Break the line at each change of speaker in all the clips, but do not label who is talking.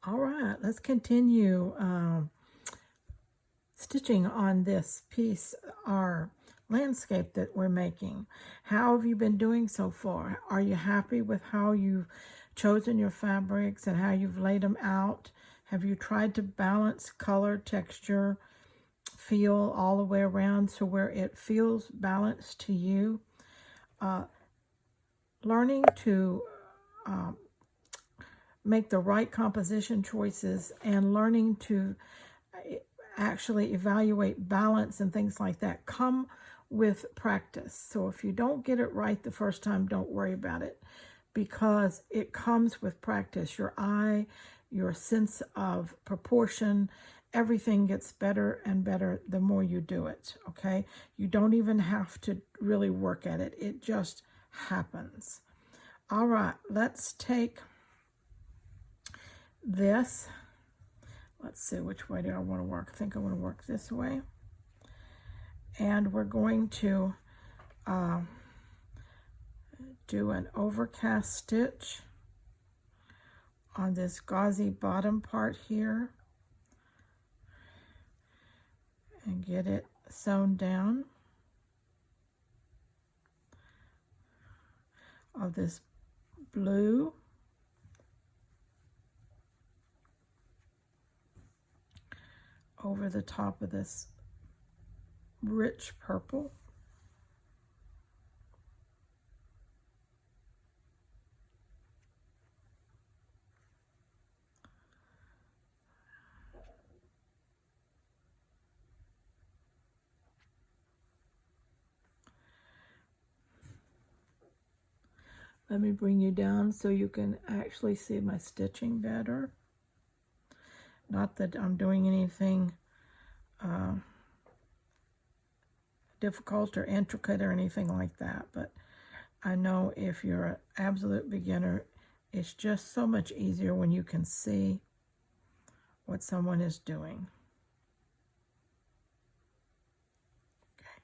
All right, let's continue stitching on this piece, our landscape that we're making. How have you been doing so far? Are you happy with how you've chosen your fabrics and how you've laid them out? Have you tried to balance color, texture, feel all the way around so where it feels balanced to you? Learning to make the right composition choices and learning to actually evaluate balance and things like that come with practice. So if you don't get it right the first time, don't worry about it, because it comes with practice. Your eye, your sense of proportion, everything gets better and better the more you do it, okay? You don't even have to really work at it. It just happens. All right, let's take this. Let's see, which way do I want to work? I think I want to work this way. And we're going to do an overcast stitch on this gauzy bottom part here and get it sewn down of this blue over the top of this rich purple. Let me bring you down so you can actually see my stitching better. Not that I'm doing anything difficult or intricate or anything like that, but I know if you're an absolute beginner, it's just so much easier when you can see what someone is doing. Okay.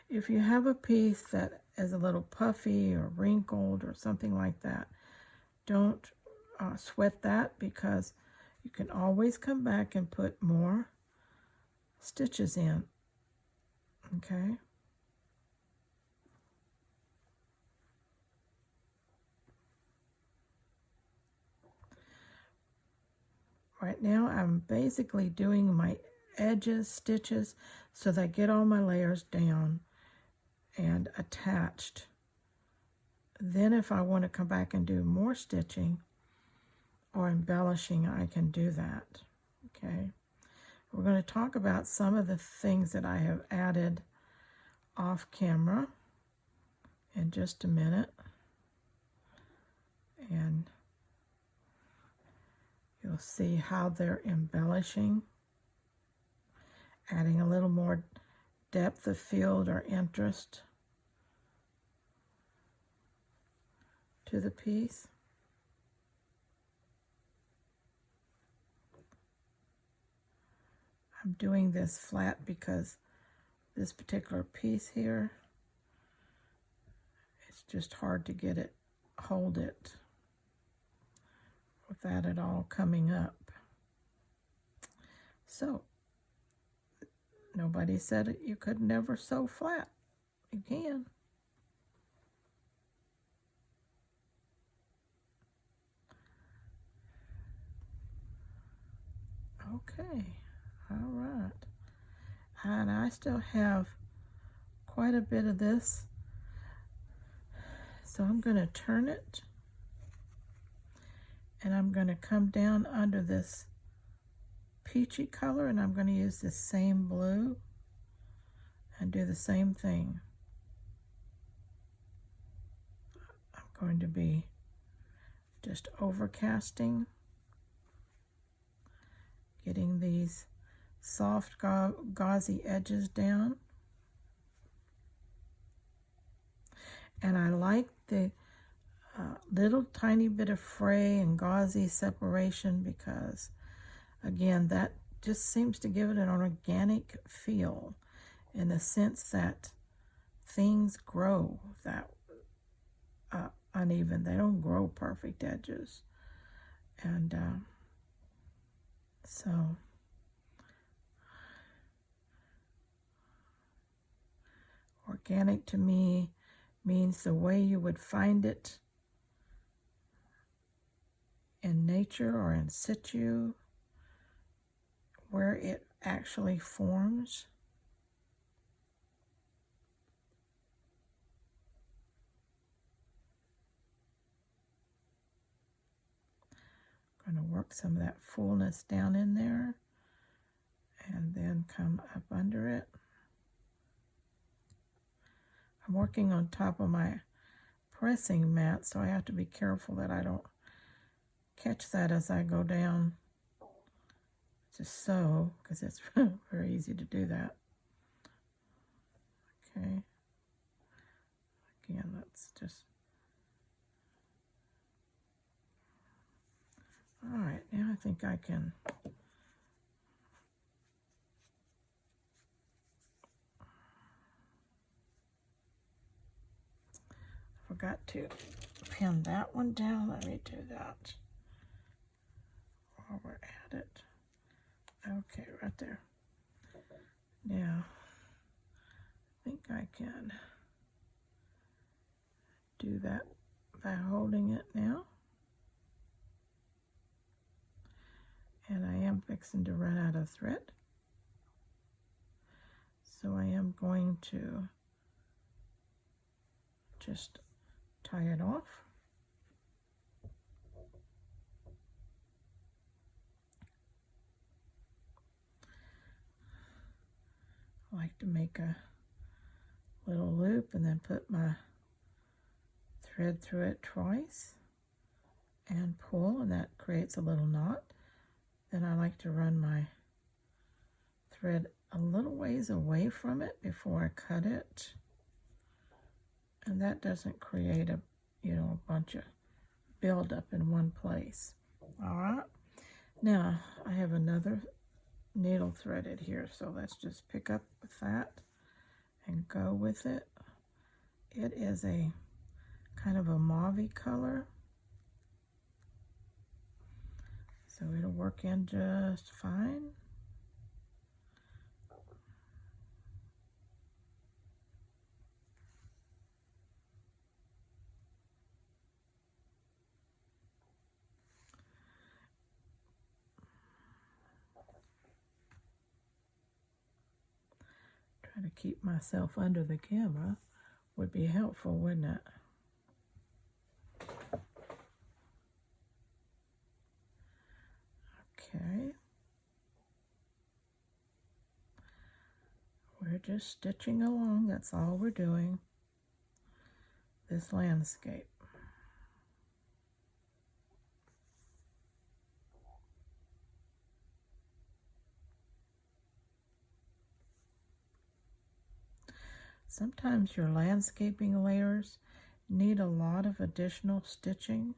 If you have a piece that is a little puffy or wrinkled or something like that, don't sweat that, because you can always come back and put more stitches in. Okay. Right now I'm basically doing my edges, stitches, so that I get all my layers down and attached. Then if I want to come back and do more stitching or embellishing, I can do that. Okay. We're going to talk about some of the things that I have added off camera in just a minute. And you'll see how they're embellishing, adding a little more depth of field or interest to the piece. I'm doing this flat because this particular piece here, it's just hard to get it, hold it without it all coming up. So, nobody said you could never sew flat. You can. Okay, all right. And I still have quite a bit of this, so I'm going to turn it, and I'm going to come down under this peachy color, and I'm going to use this same blue and do the same thing. I'm going to be just overcasting, getting these soft gauzy edges down. And I like the little tiny bit of fray and gauzy separation, because again, that just seems to give it an organic feel, in the sense that things grow that uneven. They don't grow perfect edges. And So organic to me means the way you would find it in nature or in situ, where it actually forms. I'm going to work some of that fullness down in there and then come up under it. I'm working on top of my pressing mat, so I have to be careful that I don't catch that as I go down to sew, because it's very easy to do that. Okay. Again, let's just... All right, now I think I can... Forgot to pin that one down. Let me do that while we're at it. Okay, right there. Now, I think I can do that by holding it now. And I am fixing to run out of thread. So I am going to just tie it off. I like to make a little loop and then put my thread through it twice and pull, and that creates a little knot. Then I like to run my thread a little ways away from it before I cut it, and that doesn't create a bunch of buildup in one place. All right, now I have another needle threaded here, so let's just pick up with that and go with it. It is a kind of a mauve-y color, so it'll work in just fine. Trying to keep myself under the camera would be helpful, wouldn't it? Okay. We're just stitching along, that's all we're doing. This landscape. Sometimes your landscaping layers need a lot of additional stitching.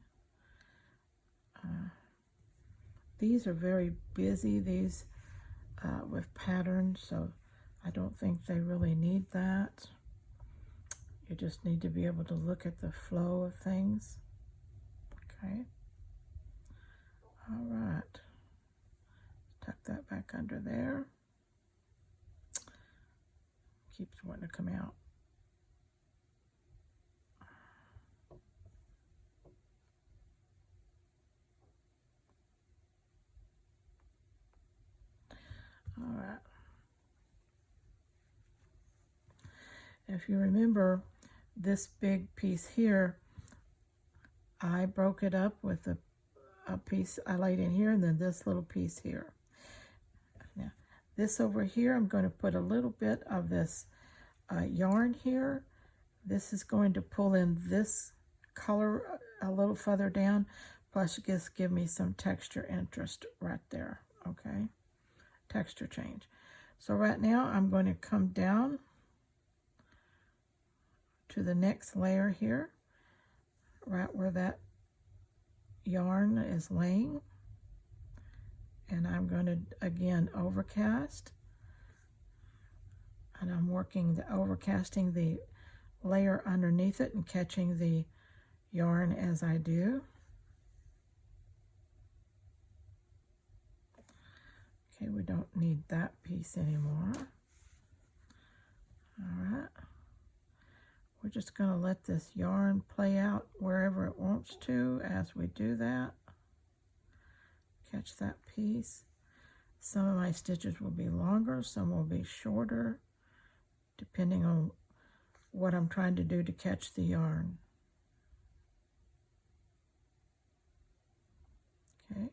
These are very busy, these with patterns, so I don't think they really need that. You just need to be able to look at the flow of things. Okay. All right. Tuck that back under there. Keeps wanting to come out. All right. If you remember this big piece here, I broke it up with a piece I laid in here and then this little piece here. Now, this over here, I'm going to put a little bit of this yarn here. This is going to pull in this color a little further down, plus just give me some texture interest right there, okay? Texture change. So right now I'm going to come down to the next layer here, right where that yarn is laying, and I'm going to again overcast, and I'm overcasting the layer underneath it and catching the yarn as I do. Okay, we don't need that piece anymore. All right. We're just going to let this yarn play out wherever it wants to as we do that. Catch that piece. Some of my stitches will be longer, some will be shorter, depending on what I'm trying to do to catch the yarn. Okay.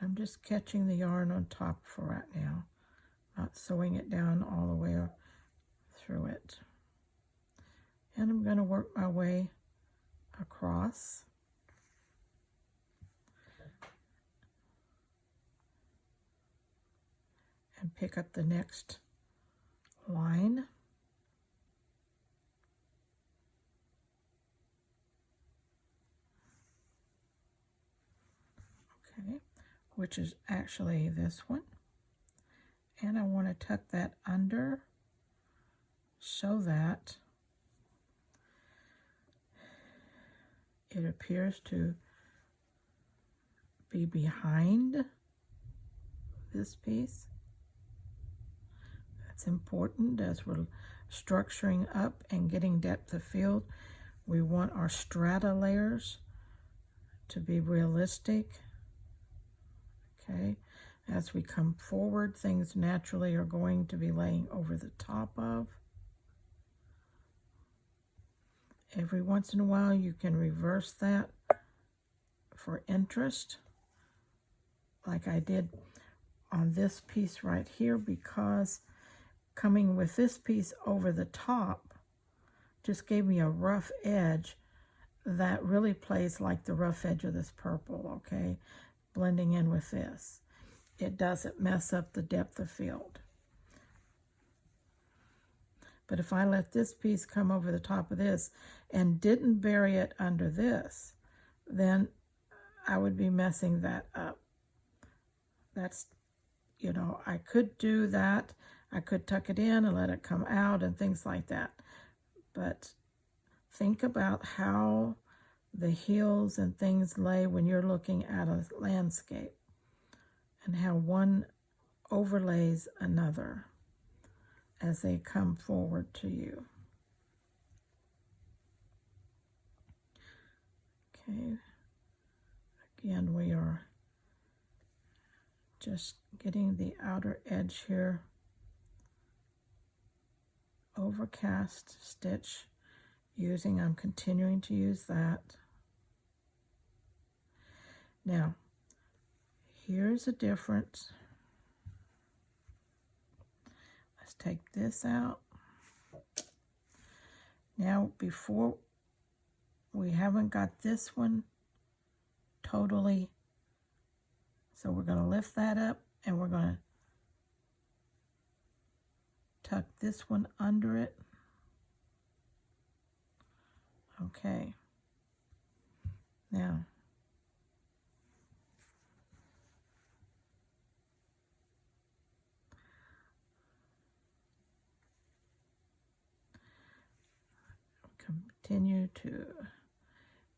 I'm just catching the yarn on top for right now, not sewing it down all the way through it. And I'm going to work my way across. And pick up the next line. Okay, which is actually this one. And I want to tuck that under so that it appears to be behind this piece. That's important as we're structuring up and getting depth of field. We want our strata layers to be realistic. Okay, as we come forward, things naturally are going to be laying over the top of. Every once in a while you can reverse that for interest, like I did on this piece right here, because coming with this piece over the top just gave me a rough edge that really plays like the rough edge of this purple, okay? Blending in with this. It doesn't mess up the depth of field. But if I let this piece come over the top of this and didn't bury it under this, then I would be messing that up. That's, you know, I could do that. I could tuck it in and let it come out and things like that. But think about how the heels and things lay when you're looking at a landscape and how one overlays another as they come forward to you. Okay, again, we are just getting the outer edge here. Overcast stitch using, I'm continuing to use that. Now, here's a difference. Let's take this out. Now, before, we haven't got this one totally, so we're going to lift that up and we're going to tuck this one under it. Okay. Now, continue to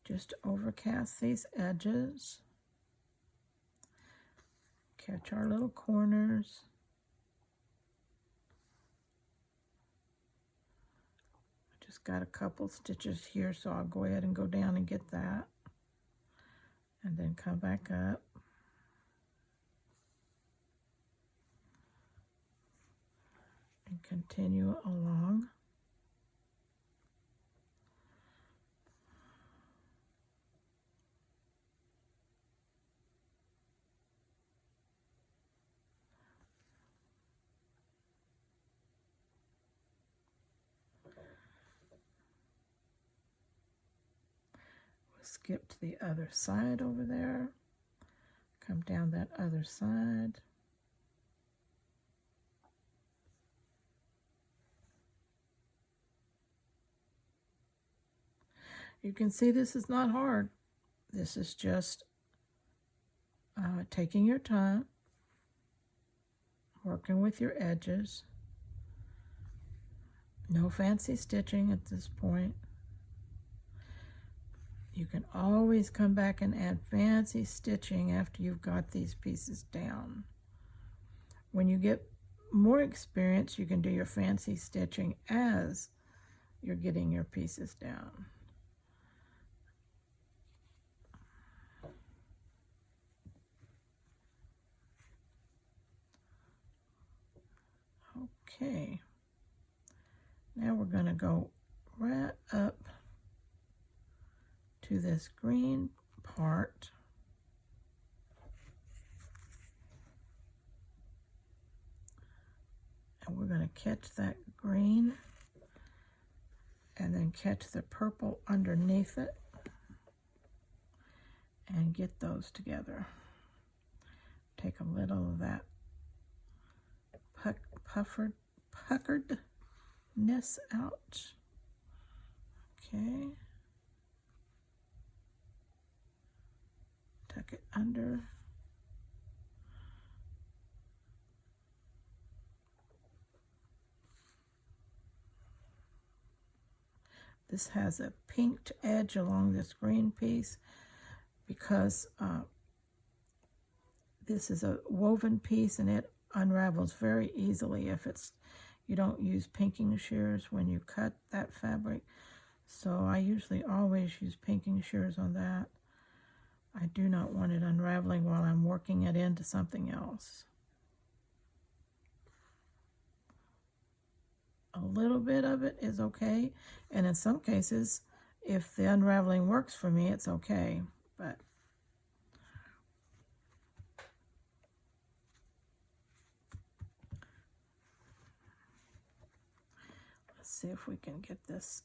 just overcast these edges. Catch our little corners. I just got a couple stitches here, so I'll go ahead and go down and get that. And then come back up. And continue along. Skip to the other side over there. Come down that other side. You can see this is not hard. This is just taking your time, working with your edges. No fancy stitching at this point. You can always come back and add fancy stitching after you've got these pieces down. When you get more experience, you can do your fancy stitching as you're getting your pieces down. Okay, now we're going to go right up to this green part. And we're going to catch that green and then catch the purple underneath it and get those together. Take a little of that puckeredness out. Okay. Tuck it under. This has a pinked edge along this green piece because this is a woven piece and it unravels very easily if you don't use pinking shears when you cut that fabric. So I usually always use pinking shears on that. I do not want it unraveling while I'm working it into something else. A little bit of it is okay, and in some cases, if the unraveling works for me, it's okay, but let's see if we can get this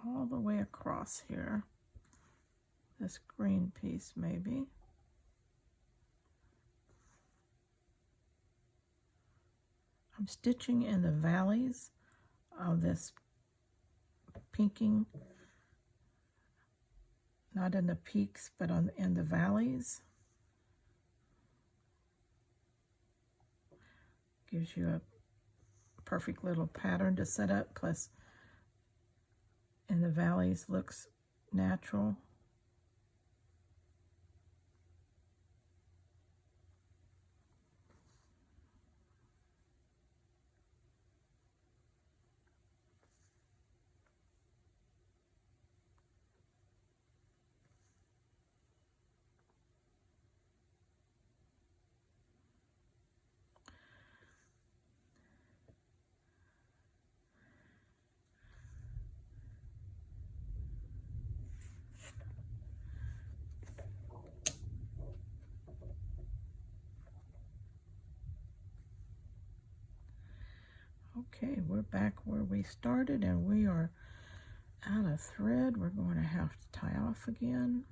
all the way across here. This green piece maybe. I'm stitching in the valleys of this pinking, not in the peaks, but in the valleys. Gives you a perfect little pattern to set up, plus in the valleys looks natural. Okay, we're back where we started and we are out of thread. We're going to have to tie off again.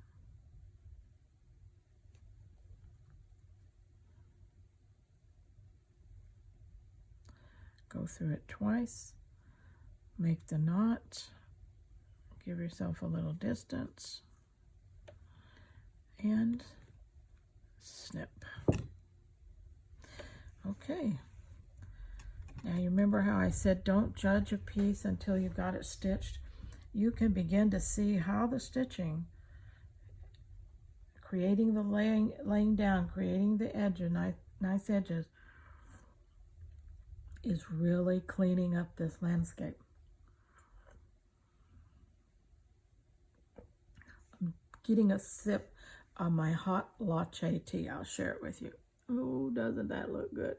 Go through it twice, make the knot, give yourself a little distance, and snip. Okay. Now you remember how I said don't judge a piece until you got it stitched? You can begin to see how the stitching, creating the laying down, creating the edges, nice edges, is really cleaning up this landscape. I'm getting a sip of my hot latte tea. I'll share it with you. Oh, doesn't that look good?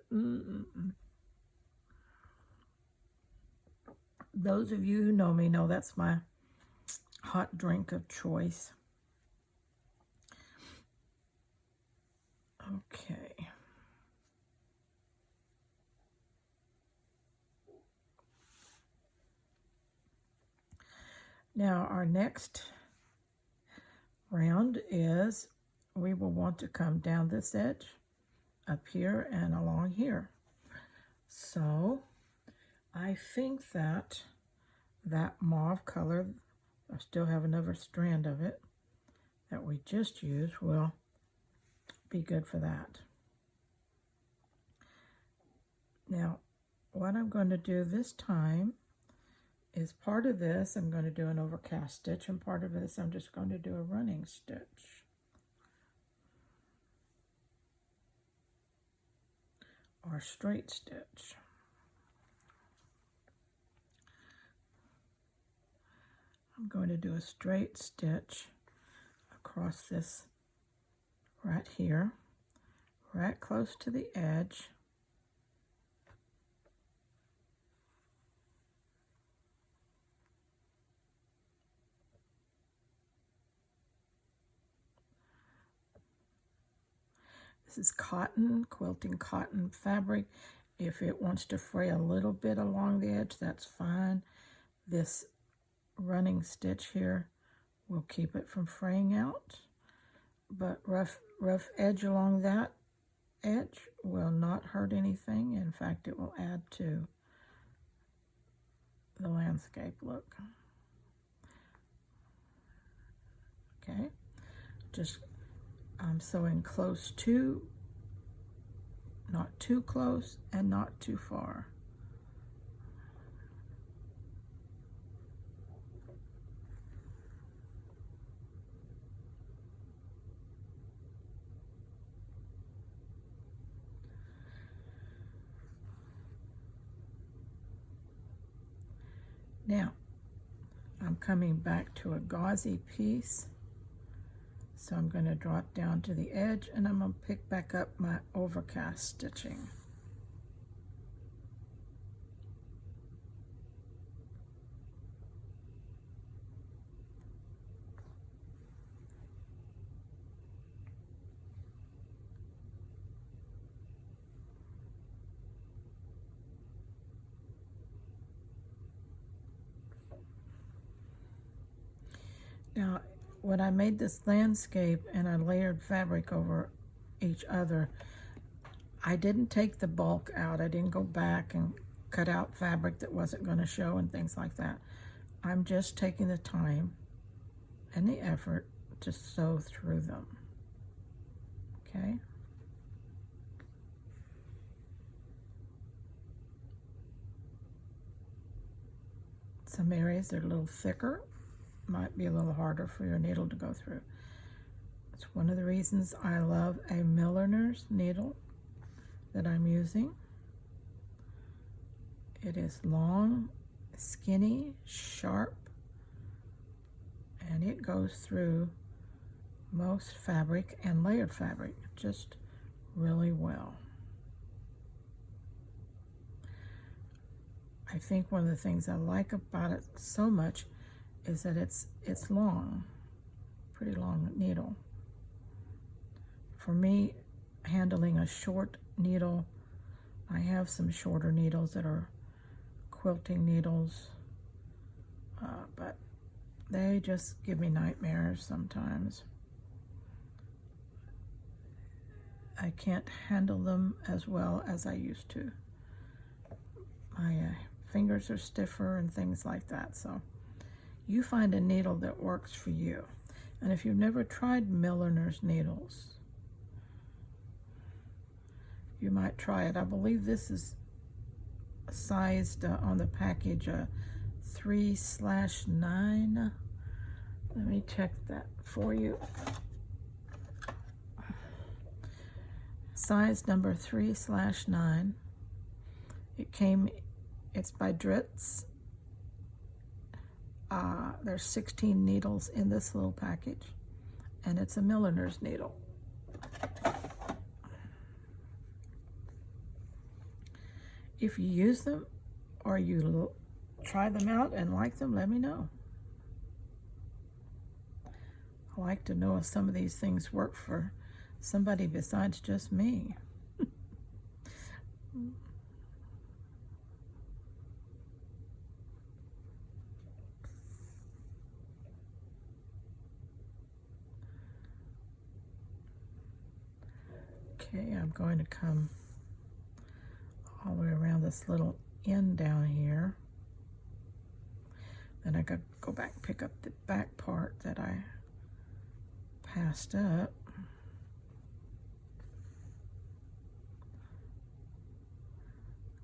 Those of you who know me know that's my hot drink of choice. Okay. Now our next round is we will want to come down this edge, up here and along here. So I think that mauve color, I still have another strand of it that we just used, will be good for that. Now, what I'm going to do this time is part of this I'm going to do an overcast stitch, and part of this I'm just going to do a running stitch or straight stitch. I'm going to do a straight stitch across this right here, right close to the edge. This is cotton, quilting cotton fabric. If it wants to fray a little bit along the edge, that's fine. This running stitch here will keep it from fraying out, but rough edge along that edge will not hurt anything. In fact, it will add to the landscape look. Okay, just I'm sewing close to, not too close and not too far. Now, I'm coming back to a gauzy piece, so I'm going to drop down to the edge and I'm going to pick back up my overcast stitching. Now, when I made this landscape and I layered fabric over each other, I didn't take the bulk out. I didn't go back and cut out fabric that wasn't going to show and things like that. I'm just taking the time and the effort to sew through them. Okay? Some areas are a little thicker, might be a little harder for your needle to go through. It's one of the reasons I love a milliner's needle that I'm using. It is long, skinny, sharp, and it goes through most fabric and layered fabric just really well. I think one of the things I like about it so much is that it's long, pretty long needle. For me, handling a short needle, I have some shorter needles that are quilting needles, but they just give me nightmares sometimes. I can't handle them as well as I used to. My fingers are stiffer and things like that, so you find a needle that works for you. And if you've never tried milliner's needles, you might try it. I believe this is sized on the package 3/9. Let me check that for you. Size number 3/9. It's by Dritz. There's 16 needles in this little package, and it's a milliner's needle. If you use them or you try them out and like them, let me know. I like to know if some of these things work for somebody besides just me. Okay, I'm going to come all the way around this little end down here. Then I got to go back and pick up the back part that I passed up.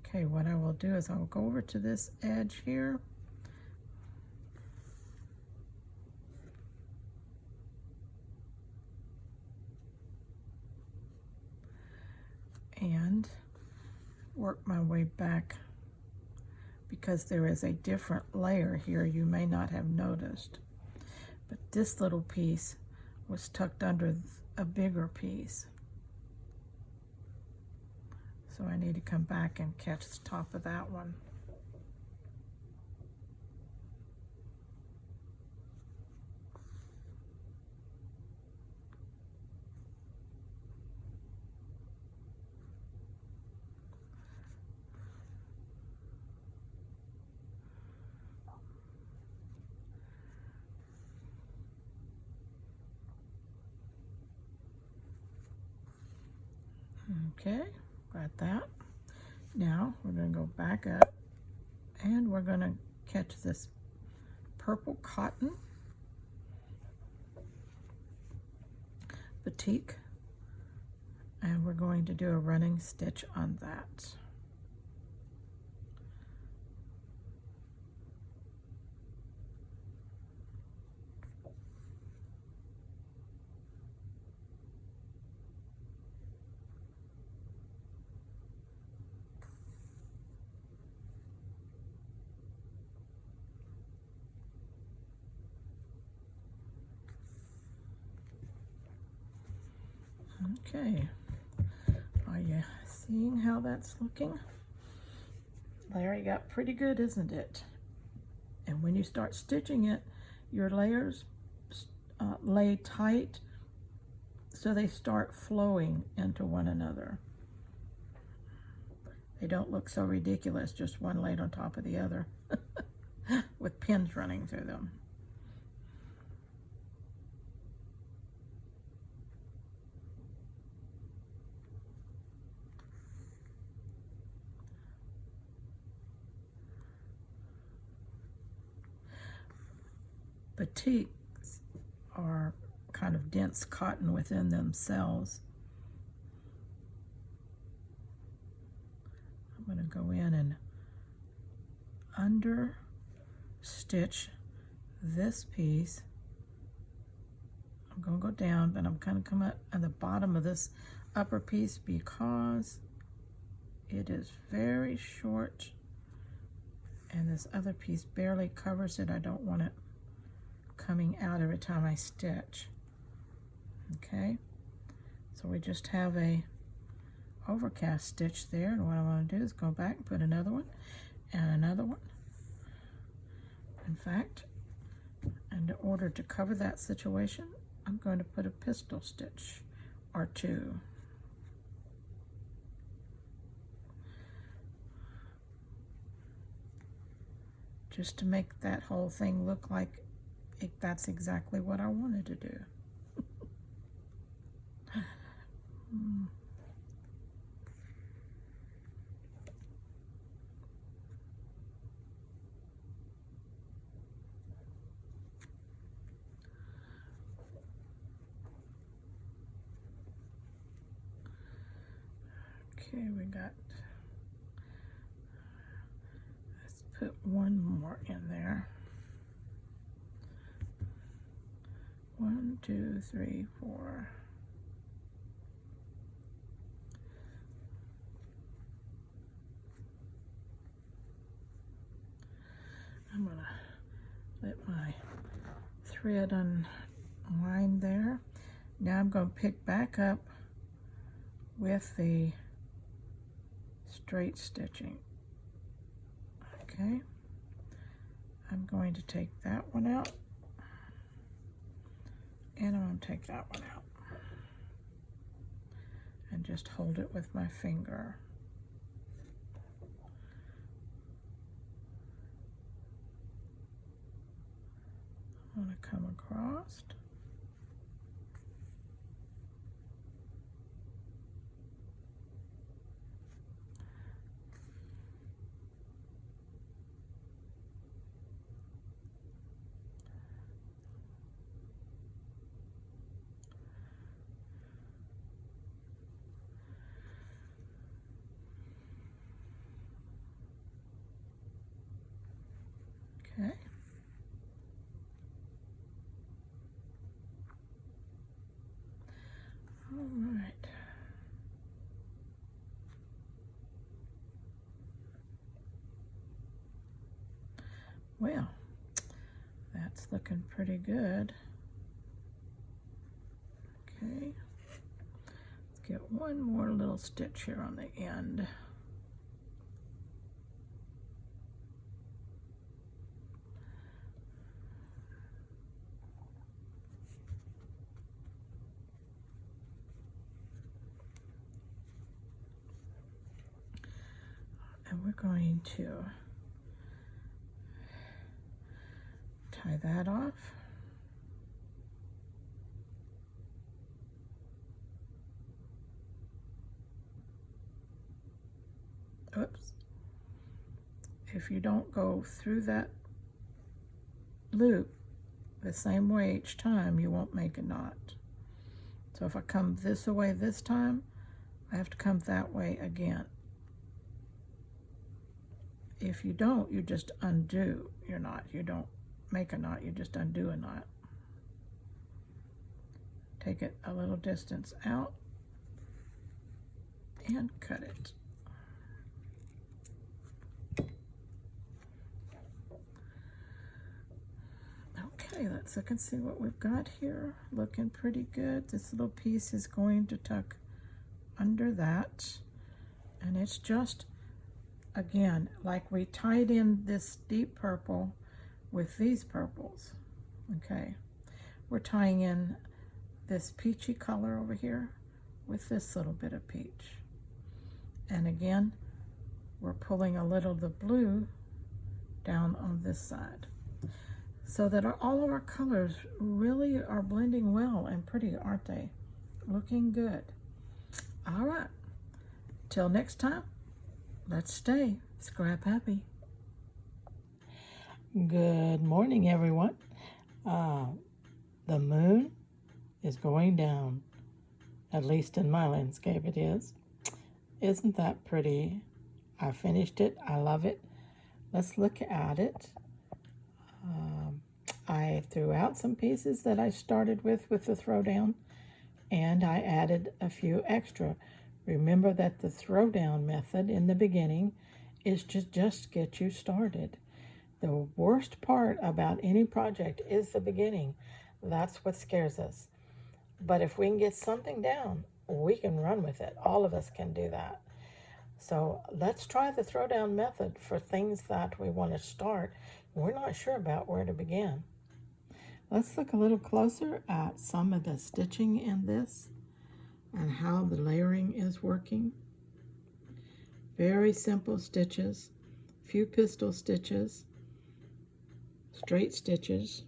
Okay, what I will do is I'll go over to this edge here work my way back because there is a different layer here you may not have noticed. But this little piece was tucked under a bigger piece. So I need to come back and catch the top of that one. Okay, got that. Now we're going to go back up and we're going to catch this purple cotton batik, and we're going to do a running stitch on that. Okay, are you seeing how that's looking? Larry got pretty good, isn't it? And when you start stitching it, your layers lay tight so they start flowing into one another. They don't look so ridiculous, just one laid on top of the other with pins running through them. Batiks are kind of dense cotton within themselves. I'm going to go in and under stitch this piece. I'm going to go down, but I'm kind of come up at the bottom of this upper piece because it is very short and this other piece barely covers it. I don't want it coming out every time I stitch. Okay, so we just have a overcast stitch there, and what I want to do is go back and put another one and another one. In fact, in order to cover that situation, I'm going to put a pistol stitch or two. Just to make that whole thing look like that's exactly what I wanted to do. Okay, we got, let's put one more in there. 1, 2, 3, 4. I'm gonna let my thread unwind there. Now I'm going to pick back up with the straight stitching. Okay, I'm going to take that one out, and I'm going to take that one out and just hold it with my finger. I want to come across. Okay. All right. Well, that's looking pretty good. Okay, let's get one more little stitch here on the end. And we're going to tie that off. Oops. If you don't go through that loop the same way each time, you won't make a knot. So if I come this way this time, I have to come that way again. If you don't, you just undo your knot. You don't make a knot, you just undo a knot. Take it a little distance out and cut it. Okay, let's look and see what we've got here. Looking pretty good. This little piece is going to tuck under that, and it's just, again, like we tied in this deep purple with these purples. Okay, we're tying in this peachy color over here with this little bit of peach, and again we're pulling a little of the blue down on this side, so that all of our colors really are blending well and pretty, aren't they? Looking good. All right, till next time, let's stay scrap happy. Good morning, everyone. The moon is going down, at least in my landscape it is. Isn't that pretty? I finished it. I love it. Let's look at it. I threw out some pieces that I started with the throwdown, and I added a few extra. Remember that the throwdown method in the beginning is to just get you started. The worst part about any project is the beginning. That's what scares us. But if we can get something down, we can run with it. All of us can do that. So let's try the throwdown method for things that we want to start. We're not sure about where to begin. Let's look a little closer at some of the stitching in this and how the layering is working. Very simple stitches, few pistol stitches, straight stitches,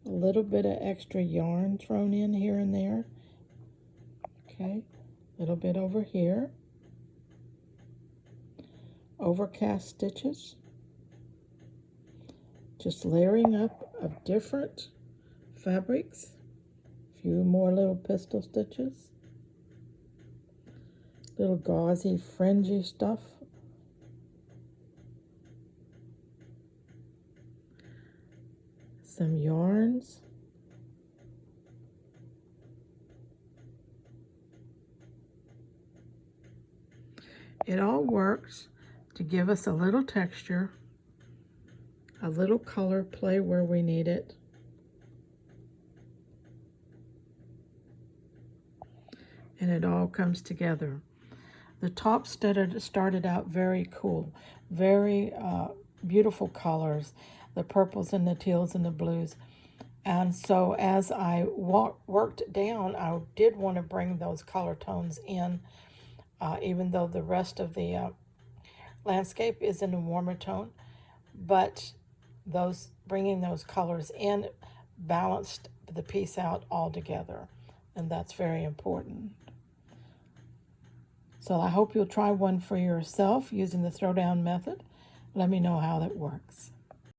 a little bit of extra yarn thrown in here and there. Okay, a little bit over here. Overcast stitches. Just layering up of different fabrics. A few more little pistol stitches. Little gauzy, fringy stuff. Some yarns. It all works to give us a little texture, a little color play where we need it. And it all comes together. The top started out very cool, very beautiful colors, the purples and the teals and the blues. And so as I worked down, I did want to bring those color tones in, even though the rest of the landscape is in a warmer tone. But bringing those colors in balanced the piece out altogether, and that's very important. So I hope you'll try one for yourself using the throwdown method. Let me know how that works.